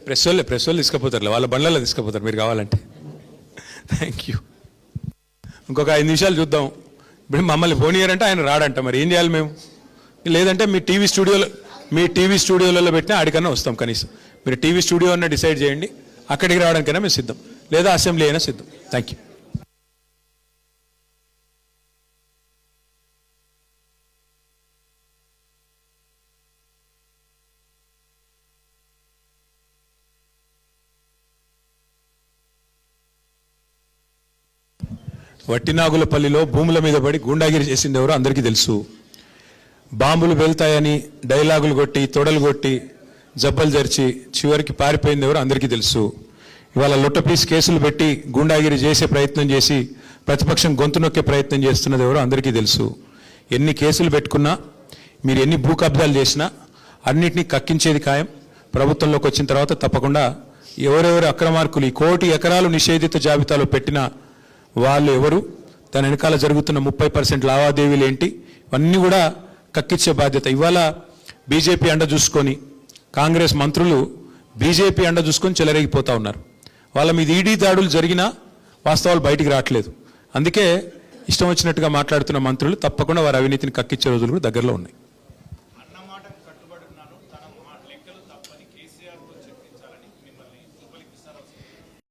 Press వాళ్ళు తీసుకుపోతారు, వాళ్ళ బండ్లలో తీసుకుపోతారు మీరు కావాలంటే. Thank you. ఇంకొక 5 నిమిషాలు చూద్దాం. ఇప్పుడు మమ్మల్ని ఫోన్ ఇయ్యారంటే ఆయన రాడంట, మరి ఏం చేయాలి మేము? లేదంటే మీ టీవీ స్టూడియోలలో పెట్టినా ఆడికన్నా వస్తాం. కనీసం మీరు టీవీ స్టూడియో అన్న డిసైడ్ చేయండి, అక్కడికి రావడానికైనా మేము సిద్ధం, లేదా అసెంబ్లీ అయినా సిద్ధం. Thank you. వట్టినాగులపల్లిలో భూముల మీద పడి గూండాగిరి చేసింది ఎవరో అందరికీ తెలుసు. బాంబులు వెళ్తాయని డైలాగులు కొట్టి, తొడలు కొట్టి, జబ్బలు జరిచి చివరికి పారిపోయింది ఎవరో అందరికీ తెలుసు. ఇవాళ లొట్టపీస్ కేసులు పెట్టి గూండాగిరి చేసే ప్రయత్నం చేసి ప్రతిపక్షం గొంతు నొక్కే ప్రయత్నం చేస్తున్నది ఎవరో అందరికీ తెలుసు. ఎన్ని కేసులు పెట్టుకున్నా, మీరు ఎన్ని భూ కబ్జాలు చేసినా అన్నిటినీ కక్కించేది ఖాయం. ప్రభుత్వంలోకి వచ్చిన తర్వాత తప్పకుండా ఎవరెవరు అక్రమార్కులు 1 కోటి ఎకరాలు నిషేధిత జాబితాలో పెట్టిన వాళ్ళు ఎవరు, దాని వెనకాల జరుగుతున్న 30% లావాదేవీలు ఏంటి, ఇవన్నీ కూడా కక్కిచ్చే బాధ్యత. ఇవాళ బీజేపీ అండ చూసుకొని కాంగ్రెస్ మంత్రులు బీజేపీ అండ చూసుకొని చెలరేగిపోతూ ఉన్నారు. వాళ్ళ మీద ఈడీ దాడులు జరిగినా వాస్తవాలు బయటికి రావట్లేదు. అందుకే ఇష్టం వచ్చినట్టుగా మాట్లాడుతున్న మంత్రులు తప్పకుండా వారి అవినీతిని కక్కిచ్చే రోజులు కూడా దగ్గరలో ఉన్నాయి.